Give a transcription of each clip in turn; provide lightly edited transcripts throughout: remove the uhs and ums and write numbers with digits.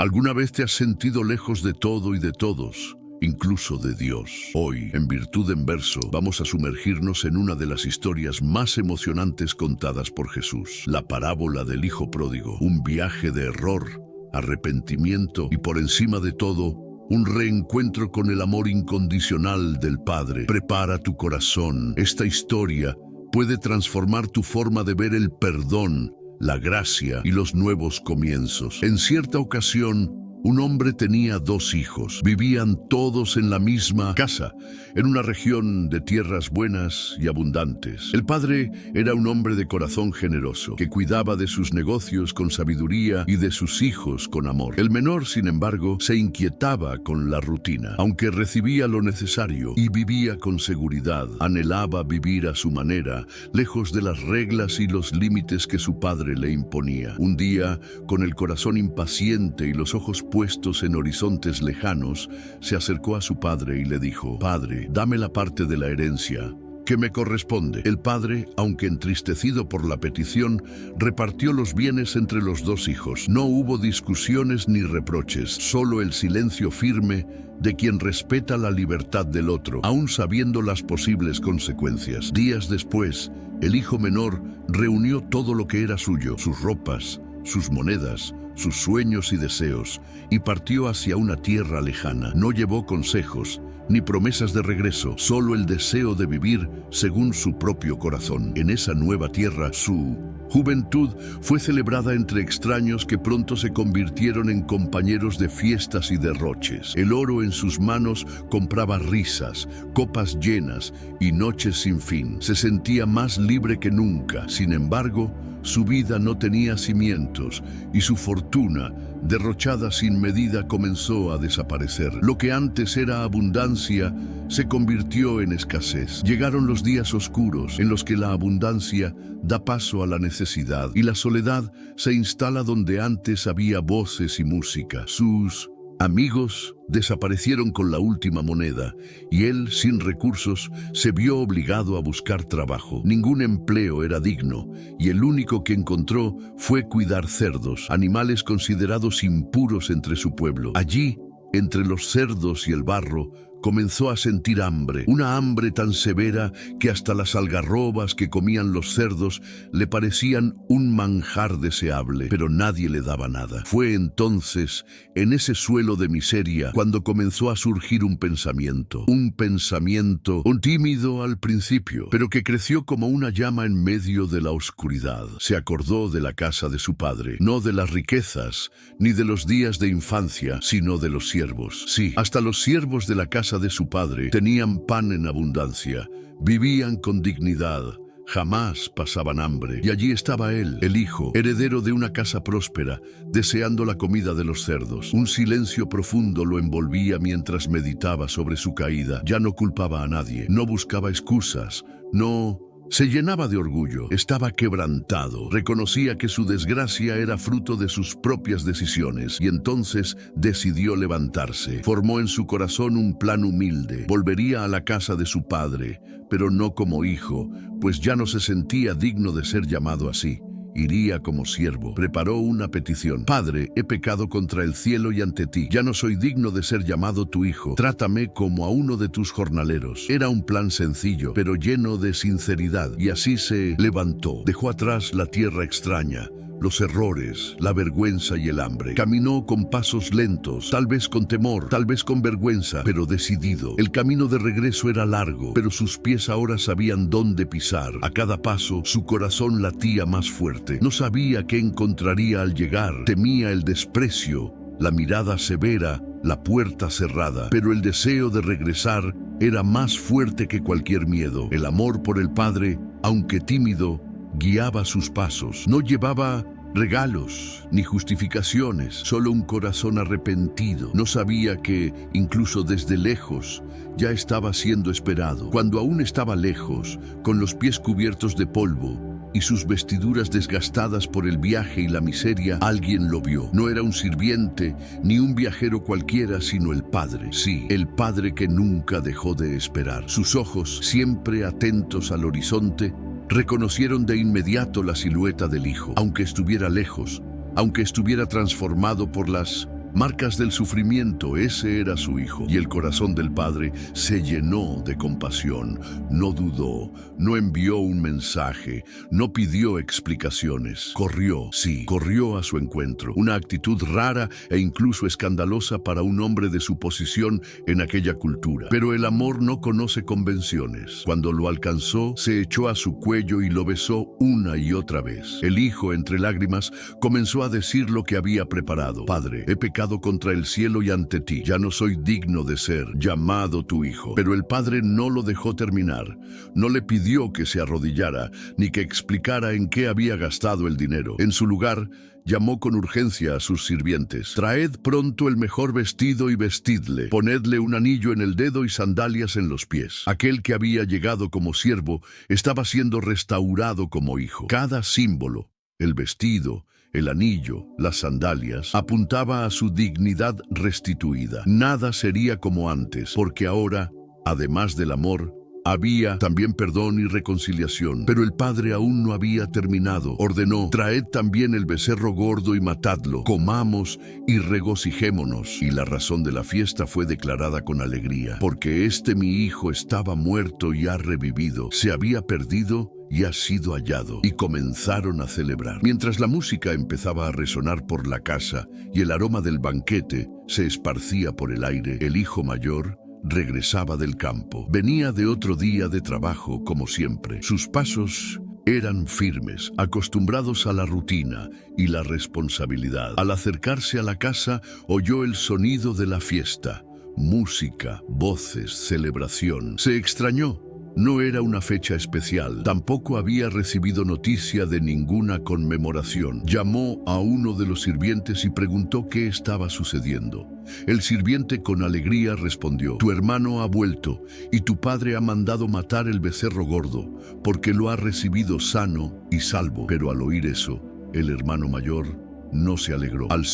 ¿Alguna vez te has sentido lejos de todo y de todos, incluso de Dios? Hoy, en Virtud en Verso, vamos a sumergirnos en una de las historias más emocionantes contadas por Jesús, la parábola del Hijo Pródigo, un viaje de error, arrepentimiento y, por encima de todo, un reencuentro con el amor incondicional del Padre. Prepara tu corazón. Esta historia puede transformar tu forma de ver el perdón, la gracia y los nuevos comienzos. En cierta ocasión, un hombre tenía 2 hijos. Vivían todos en la misma casa, en una región de tierras buenas y abundantes. El padre era un hombre de corazón generoso, que cuidaba de sus negocios con sabiduría y de sus hijos con amor. El menor, sin embargo, se inquietaba con la rutina. Aunque recibía lo necesario y vivía con seguridad, anhelaba vivir a su manera, lejos de las reglas y los límites que su padre le imponía. Un día, con el corazón impaciente y los ojos puestos en horizontes lejanos, se acercó a su padre y le dijo: «Padre, dame la parte de la herencia que me corresponde». El padre, aunque entristecido por la petición, repartió los bienes entre los 2 hijos. No hubo discusiones ni reproches, solo el silencio firme de quien respeta la libertad del otro, aún sabiendo las posibles consecuencias. Días después, el hijo menor reunió todo lo que era suyo, sus ropas, sus monedas, sus sueños y deseos, y partió hacia una tierra lejana. No llevó consejos ni promesas de regreso, solo el deseo de vivir según su propio corazón. En esa nueva tierra, su juventud fue celebrada entre extraños que pronto se convirtieron en compañeros de fiestas y derroches. El oro en sus manos compraba risas, copas llenas y noches sin fin. Se sentía más libre que nunca. Sin embargo, su vida no tenía cimientos y su fortuna, derrochada sin medida, comenzó a desaparecer. Lo que antes era abundancia se convirtió en escasez. Llegaron los días oscuros en los que la abundancia da paso a la necesidad y la soledad se instala donde antes había voces y música. Sus amigos desaparecieron con la última moneda y él, sin recursos, se vio obligado a buscar trabajo. Ningún empleo era digno y el único que encontró fue cuidar cerdos, animales considerados impuros entre su pueblo. Allí, entre los cerdos y el barro, comenzó a sentir hambre, una hambre tan severa que hasta las algarrobas que comían los cerdos le parecían un manjar deseable, pero nadie le daba nada. Fue entonces, en ese suelo de miseria, cuando comenzó a surgir un pensamiento, un tímido al principio, pero que creció como una llama en medio de la oscuridad. Se acordó de la casa de su padre, no de las riquezas, ni de los días de infancia, sino de los siervos. Sí, hasta los siervos de la casa de su padre tenían pan en abundancia, vivían con dignidad, jamás pasaban hambre. Y allí estaba él, el hijo, heredero de una casa próspera, deseando la comida de los cerdos. Un silencio profundo lo envolvía mientras meditaba sobre su caída. Ya no culpaba a nadie, no buscaba excusas, no se llenaba de orgullo, estaba quebrantado, reconocía que su desgracia era fruto de sus propias decisiones y entonces decidió levantarse. Formó en su corazón un plan humilde, volvería a la casa de su padre, pero no como hijo, pues ya no se sentía digno de ser llamado así. Iría como siervo. Preparó una petición: «Padre, he pecado contra el cielo y ante ti. Ya no soy digno de ser llamado tu hijo. Trátame como a uno de tus jornaleros». Era un plan sencillo, pero lleno de sinceridad. Y así se levantó. Dejó atrás la tierra extraña, los errores, la vergüenza y el hambre. Caminó con pasos lentos, tal vez con temor, tal vez con vergüenza, pero decidido. El camino de regreso era largo, pero sus pies ahora sabían dónde pisar. A cada paso, su corazón latía más fuerte. No sabía qué encontraría al llegar. Temía el desprecio, la mirada severa, la puerta cerrada. Pero el deseo de regresar era más fuerte que cualquier miedo. El amor por el Padre, aunque tímido, guiaba sus pasos. No llevaba regalos ni justificaciones, solo un corazón arrepentido. No sabía que, incluso desde lejos, ya estaba siendo esperado. Cuando aún estaba lejos, con los pies cubiertos de polvo y sus vestiduras desgastadas por el viaje y la miseria, alguien lo vio. No era un sirviente ni un viajero cualquiera, sino el Padre. Sí, el Padre que nunca dejó de esperar. Sus ojos, siempre atentos al horizonte, reconocieron de inmediato la silueta del Hijo. Aunque estuviera lejos, aunque estuviera transformado por las marcas del sufrimiento. Ese era su hijo. Y el corazón del padre se llenó de compasión. No dudó, no envió un mensaje, no pidió explicaciones. Corrió a su encuentro. Una actitud rara e incluso escandalosa para un hombre de su posición en aquella cultura. Pero el amor no conoce convenciones. Cuando lo alcanzó, se echó a su cuello y lo besó una y otra vez. El hijo, entre lágrimas, comenzó a decir lo que había preparado. Padre, he pecado contra el cielo y ante ti. Ya no soy digno de ser llamado tu hijo. Pero el padre no lo dejó terminar. No le pidió que se arrodillara, ni que explicara en qué había gastado el dinero. En su lugar, llamó con urgencia a sus sirvientes. Traed pronto el mejor vestido y vestidle. Ponedle un anillo en el dedo y sandalias en los pies. Aquel que había llegado como siervo estaba siendo restaurado como hijo. Cada símbolo, el vestido, el anillo, las sandalias, apuntaba a su dignidad restituida. Nada sería como antes, porque ahora, además del amor, había también perdón y reconciliación. Pero el padre aún no había terminado. Ordenó: traed también el becerro gordo y matadlo. Comamos y regocijémonos. Y la razón de la fiesta fue declarada con alegría, porque mi hijo estaba muerto y ha revivido. Se había perdido y ha sido hallado. Y comenzaron a celebrar. Mientras la música empezaba a resonar por la casa y el aroma del banquete se esparcía por el aire, el hijo mayor regresaba del campo. Venía de otro día de trabajo, como siempre. Sus pasos eran firmes, acostumbrados a la rutina y la responsabilidad. Al acercarse a la casa, oyó el sonido de la fiesta. Música, voces, celebración. Se extrañó. No era una fecha especial. Tampoco había recibido noticia de ninguna conmemoración. Llamó a uno de los sirvientes y preguntó qué estaba sucediendo. El sirviente con alegría respondió: tu hermano ha vuelto y tu padre ha mandado matar el becerro gordo, porque lo ha recibido sano y salvo. Pero al oír eso, el hermano mayor no se alegró. Al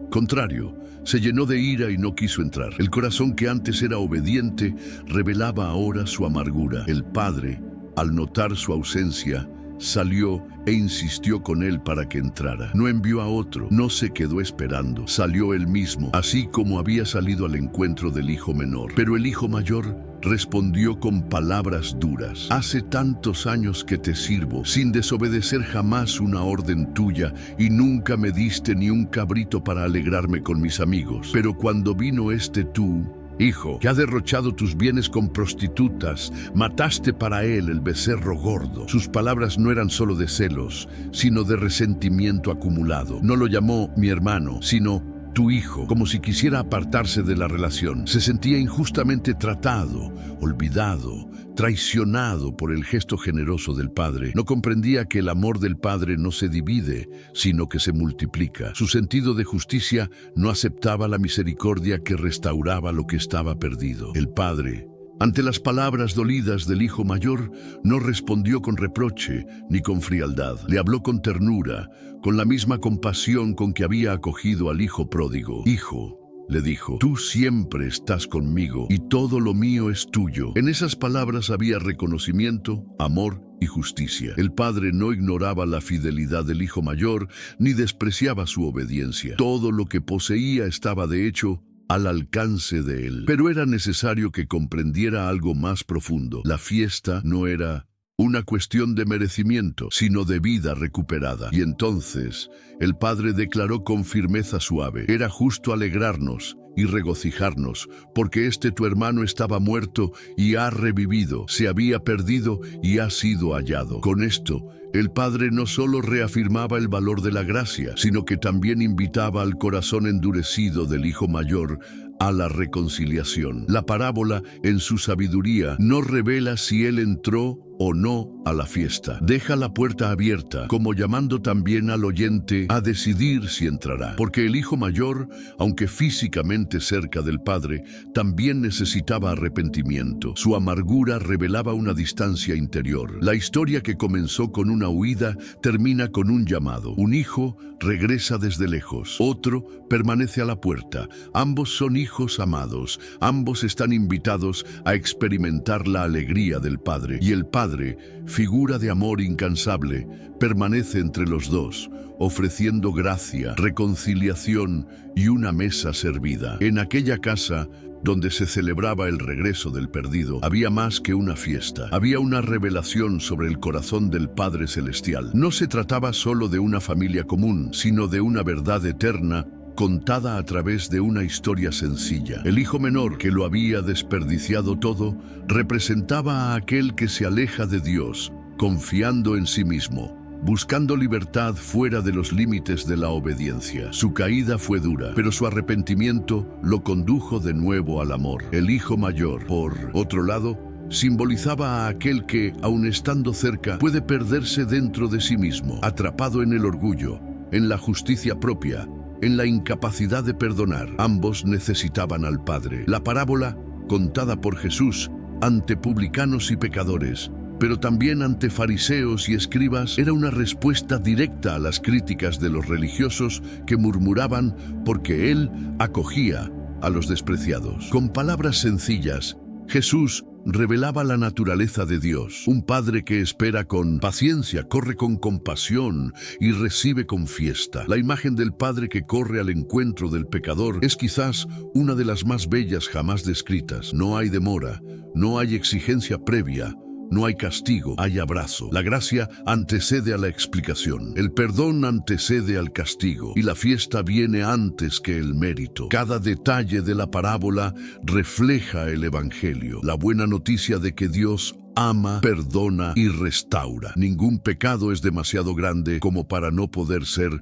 contrario, se llenó de ira y no quiso entrar. El corazón que antes era obediente revelaba ahora su amargura. El padre, al notar su ausencia, salió e insistió con él para que entrara. No envió a otro, no se quedó esperando. Salió él mismo, así como había salido al encuentro del hijo menor. Pero el hijo mayor respondió con palabras duras: hace tantos años que te sirvo, sin desobedecer jamás una orden tuya, y nunca me diste ni un cabrito para alegrarme con mis amigos. Pero cuando vino tú, hijo, que ha derrochado tus bienes con prostitutas, mataste para él el becerro gordo. Sus palabras no eran solo de celos, sino de resentimiento acumulado. No lo llamó mi hermano, sino tu hijo, como si quisiera apartarse de la relación. Se sentía injustamente tratado, olvidado, traicionado por el gesto generoso del padre. No comprendía que el amor del padre no se divide, sino que se multiplica. Su sentido de justicia no aceptaba la misericordia que restauraba lo que estaba perdido. El padre, ante las palabras dolidas del hijo mayor, no respondió con reproche ni con frialdad. Le habló con ternura, con la misma compasión con que había acogido al hijo pródigo. Hijo, le dijo, tú siempre estás conmigo y todo lo mío es tuyo. En esas palabras había reconocimiento, amor y justicia. El padre no ignoraba la fidelidad del hijo mayor ni despreciaba su obediencia. Todo lo que poseía estaba de hecho al alcance de él. Pero era necesario que comprendiera algo más profundo. La fiesta no era una cuestión de merecimiento, sino de vida recuperada. Y entonces el padre declaró con firmeza suave: era justo alegrarnos y regocijarnos, porque tu hermano estaba muerto y ha revivido, se había perdido y ha sido hallado. Con esto, el padre no solo reafirmaba el valor de la gracia, sino que también invitaba al corazón endurecido del hijo mayor a la reconciliación. La parábola, en su sabiduría, no revela si él entró o no a la fiesta. Deja la puerta abierta, como llamando también al oyente a decidir si entrará. Porque el hijo mayor, aunque físicamente cerca del padre, también necesitaba arrepentimiento. Su amargura revelaba una distancia interior. La historia, que comenzó con una huida termina con un llamado. Un hijo regresa desde lejos, otro permanece a la puerta. Ambos son hijos amados, ambos están invitados a experimentar la alegría del Padre. Y el Padre, figura de amor incansable, permanece entre los dos, ofreciendo gracia, reconciliación y una mesa servida. En aquella casa, donde se celebraba el regreso del perdido, había más que una fiesta. Había una revelación sobre el corazón del Padre Celestial. No se trataba solo de una familia común, sino de una verdad eterna contada a través de una historia sencilla. El hijo menor, que lo había desperdiciado todo, representaba a aquel que se aleja de Dios, confiando en sí mismo, buscando libertad fuera de los límites de la obediencia. Su caída fue dura, pero su arrepentimiento lo condujo de nuevo al amor. El hijo mayor, por otro lado, simbolizaba a aquel que, aun estando cerca, puede perderse dentro de sí mismo, atrapado en el orgullo, en la justicia propia, en la incapacidad de perdonar. Ambos necesitaban al Padre. La parábola, contada por Jesús ante publicanos y pecadores, pero también ante fariseos y escribas, era una respuesta directa a las críticas de los religiosos que murmuraban porque él acogía a los despreciados. Con palabras sencillas, Jesús revelaba la naturaleza de Dios, un Padre que espera con paciencia, corre con compasión y recibe con fiesta. La imagen del Padre que corre al encuentro del pecador es quizás una de las más bellas jamás descritas. No hay demora, no hay exigencia previa, no hay castigo, hay abrazo. La gracia antecede a la explicación, el perdón antecede al castigo y la fiesta viene antes que el mérito. Cada detalle de la parábola refleja el Evangelio, la buena noticia de que Dios ama, perdona y restaura. Ningún pecado es demasiado grande como para no poder ser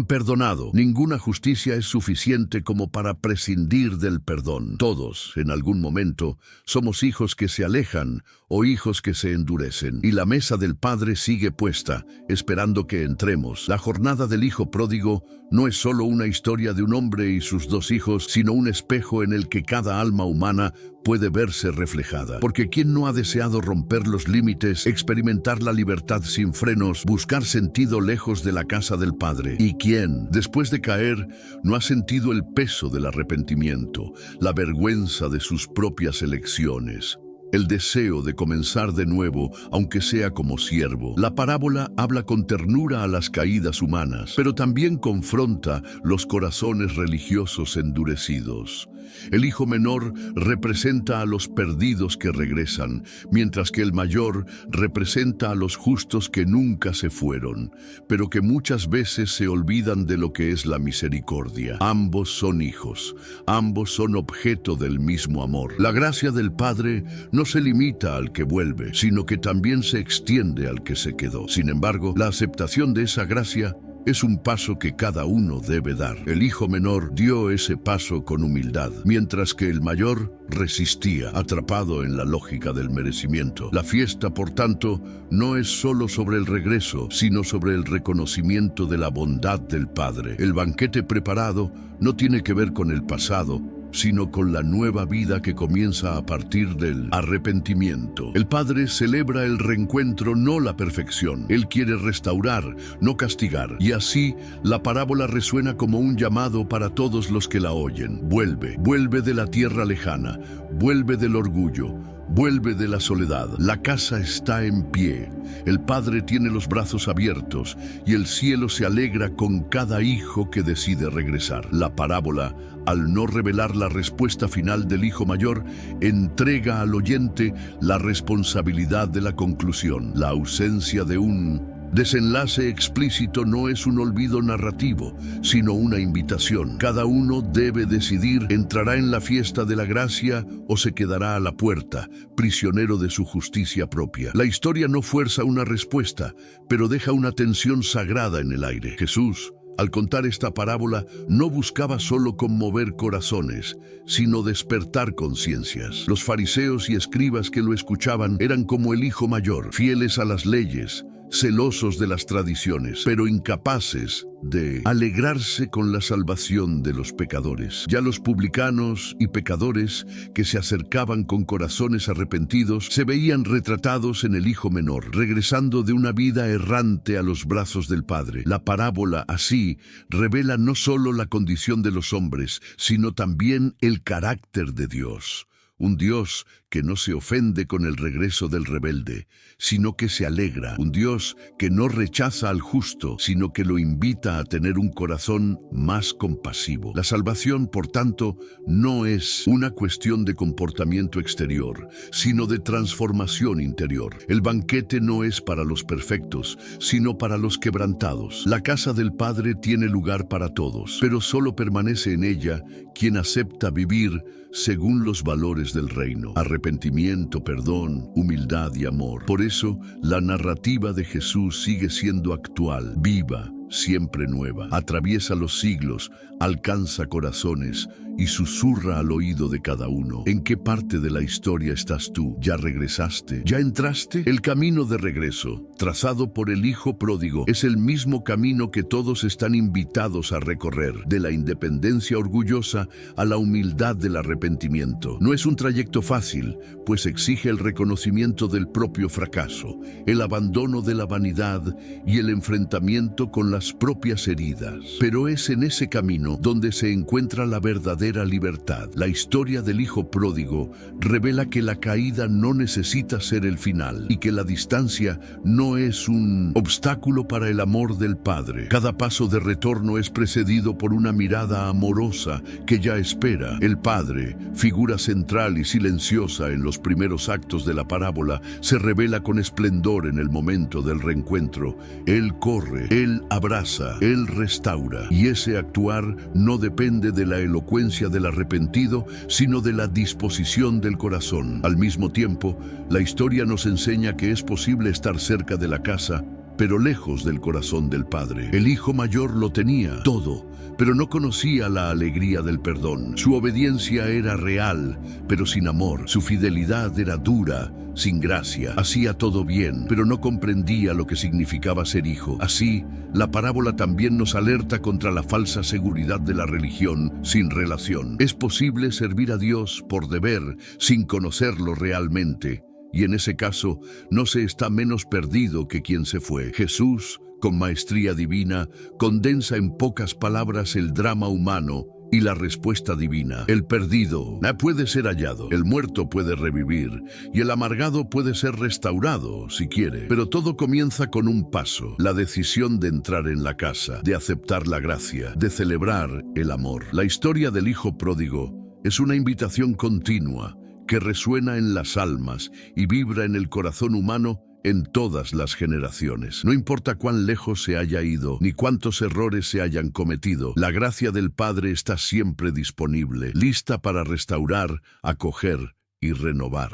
perdonado. Ninguna justicia es suficiente como para prescindir del perdón. Todos, en algún momento, somos hijos que se alejan o hijos que se endurecen. Y la mesa del Padre sigue puesta, esperando que entremos. La jornada del hijo pródigo no es solo una historia de un hombre y sus dos hijos, sino un espejo en el que cada alma humana puede verse reflejada. Porque ¿quién no ha deseado romper los límites, experimentar la libertad sin frenos, buscar sentido lejos de la casa del Padre? ¿Y quién, después de caer, no ha sentido el peso del arrepentimiento, la vergüenza de sus propias elecciones, el deseo de comenzar de nuevo, aunque sea como siervo? La parábola habla con ternura a las caídas humanas, pero también confronta los corazones religiosos endurecidos. El hijo menor representa a los perdidos que regresan, mientras que el mayor representa a los justos que nunca se fueron, pero que muchas veces se olvidan de lo que es la misericordia. Ambos son hijos, ambos son objeto del mismo amor. La gracia del Padre no se limita al que vuelve, sino que también se extiende al que se quedó. Sin embargo, la aceptación de esa gracia es un paso que cada uno debe dar. El hijo menor dio ese paso con humildad, mientras que el mayor resistía, atrapado en la lógica del merecimiento. La fiesta, por tanto, no es solo sobre el regreso, sino sobre el reconocimiento de la bondad del Padre. El banquete preparado no tiene que ver con el pasado, sino con la nueva vida que comienza a partir del arrepentimiento. El Padre celebra el reencuentro, no la perfección. Él quiere restaurar, no castigar. Y así, la parábola resuena como un llamado para todos los que la oyen. Vuelve, vuelve de la tierra lejana, vuelve del orgullo, vuelve de la soledad. La casa está en pie. El Padre tiene los brazos abiertos y el cielo se alegra con cada hijo que decide regresar. La parábola, al no revelar la respuesta final del hijo mayor, entrega al oyente la responsabilidad de la conclusión. La ausencia de un desenlace explícito no es un olvido narrativo, sino una invitación. Cada uno debe decidir: ¿entrará en la fiesta de la gracia o se quedará a la puerta, prisionero de su justicia propia? La historia no fuerza una respuesta, pero deja una tensión sagrada en el aire. Jesús, al contar esta parábola, no buscaba solo conmover corazones, sino despertar conciencias. Los fariseos y escribas que lo escuchaban eran como el hijo mayor, fieles a las leyes, celosos de las tradiciones, pero incapaces de alegrarse con la salvación de los pecadores. Ya los publicanos y pecadores que se acercaban con corazones arrepentidos se veían retratados en el hijo menor, regresando de una vida errante a los brazos del Padre. La parábola, así, revela no solo la condición de los hombres, sino también el carácter de Dios. Un Dios que no se ofende con el regreso del rebelde, sino que se alegra. Un Dios que no rechaza al justo, sino que lo invita a tener un corazón más compasivo. La salvación, por tanto, no es una cuestión de comportamiento exterior, sino de transformación interior. El banquete no es para los perfectos, sino para los quebrantados. La casa del Padre tiene lugar para todos, pero solo permanece en ella quien acepta vivir según los valores del reino: arrepentimiento, perdón, humildad y amor. Por eso, la narrativa de Jesús sigue siendo actual, viva, siempre nueva. Atraviesa los siglos, alcanza corazones y susurra al oído de cada uno. ¿En qué parte de la historia estás tú? ¿Ya regresaste? ¿Ya entraste? El camino de regreso, trazado por el Hijo Pródigo, es el mismo camino que todos están invitados a recorrer, de la independencia orgullosa a la humildad del arrepentimiento. No es un trayecto fácil, pues exige el reconocimiento del propio fracaso, el abandono de la vanidad y el enfrentamiento con las propias heridas. Pero es en ese camino donde se encuentra la verdadera libertad. La historia del Hijo Pródigo revela que la caída no necesita ser el final y que la distancia no es un obstáculo para el amor del Padre. Cada paso de retorno es precedido por una mirada amorosa que ya espera. El Padre, figura central y silenciosa en los primeros actos de la parábola, se revela con esplendor en el momento del reencuentro. Él corre, Él abraza, Él restaura. Y ese actuar no depende de la elocuencia del arrepentido, sino de la disposición del corazón. Al mismo tiempo, la historia nos enseña que es posible estar cerca de la casa, pero lejos del corazón del Padre. El hijo mayor lo tenía todo, pero no conocía la alegría del perdón. Su obediencia era real, pero sin amor. Su fidelidad era dura, sin gracia. Hacía todo bien, pero no comprendía lo que significaba ser hijo. Así, la parábola también nos alerta contra la falsa seguridad de la religión sin relación. Es posible servir a Dios por deber, sin conocerlo realmente. Y en ese caso, no se está menos perdido que quien se fue. Jesús, con maestría divina, condensa en pocas palabras el drama humano y la respuesta divina. El perdido puede ser hallado, el muerto puede revivir y el amargado puede ser restaurado si quiere. Pero todo comienza con un paso: la decisión de entrar en la casa, de aceptar la gracia, de celebrar el amor. La historia del Hijo Pródigo es una invitación continua que resuena en las almas y vibra en el corazón humano en todas las generaciones. No importa cuán lejos se haya ido, ni cuántos errores se hayan cometido, la gracia del Padre está siempre disponible, lista para restaurar, acoger y renovar.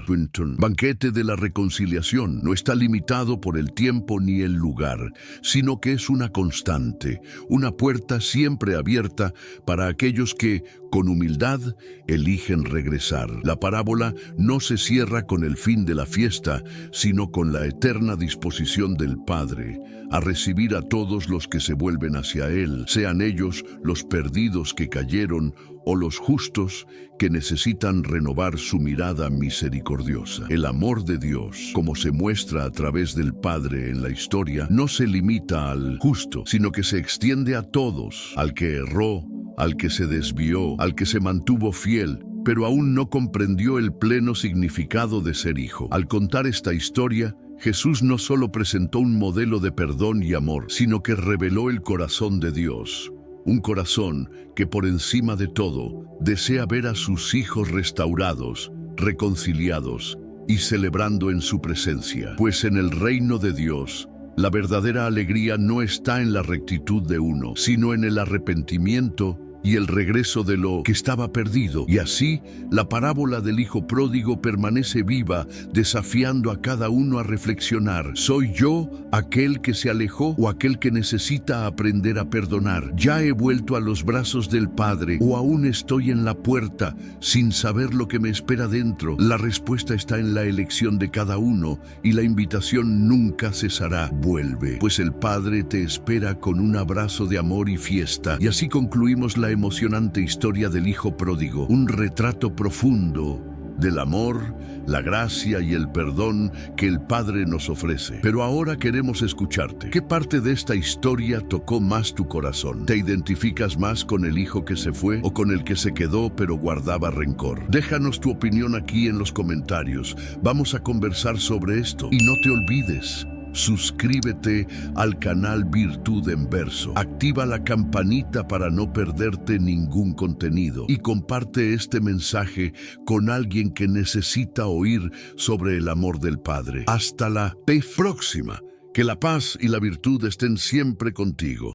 Banquete de la reconciliación no está limitado por el tiempo ni el lugar, sino que es una constante, una puerta siempre abierta para aquellos que, con humildad, eligen regresar. La parábola no se cierra con el fin de la fiesta, sino con la eterna disposición del Padre a recibir a todos los que se vuelven hacia Él, sean ellos los perdidos que cayeron o los justos que necesitan renovar su mirada misericordiosa. El amor de Dios, como se muestra a través del Padre en la historia, no se limita al justo, sino que se extiende a todos: al que erró, al que se desvió, al que se mantuvo fiel, pero aún no comprendió el pleno significado de ser hijo. Al contar esta historia, Jesús no solo presentó un modelo de perdón y amor, sino que reveló el corazón de Dios. Un corazón que por encima de todo desea ver a sus hijos restaurados, reconciliados y celebrando en su presencia. Pues en el reino de Dios, la verdadera alegría no está en la rectitud de uno, sino en el arrepentimiento y el regreso de lo que estaba perdido. Y así, la parábola del hijo pródigo permanece viva, desafiando a cada uno a reflexionar. ¿Soy yo aquel que se alejó o aquel que necesita aprender a perdonar? ¿Ya he vuelto a los brazos del Padre o aún estoy en la puerta sin saber lo que me espera dentro? La respuesta está en la elección de cada uno y la invitación nunca cesará. Vuelve, pues el Padre te espera con un abrazo de amor y fiesta. Y así concluimos la emocionante historia del hijo pródigo, un retrato profundo del amor, la gracia y el perdón que el Padre nos ofrece. Pero ahora queremos escucharte. ¿Qué parte de esta historia tocó más tu corazón? ¿Te identificas más con el hijo que se fue o con el que se quedó pero guardaba rencor? Déjanos tu opinión aquí en los comentarios. Vamos a conversar sobre esto. Y no te olvides, suscríbete al canal Virtud en Verso. Activa la campanita para no perderte ningún contenido. Y comparte este mensaje con alguien que necesita oír sobre el amor del Padre. Hasta la próxima. Que la paz y la virtud estén siempre contigo.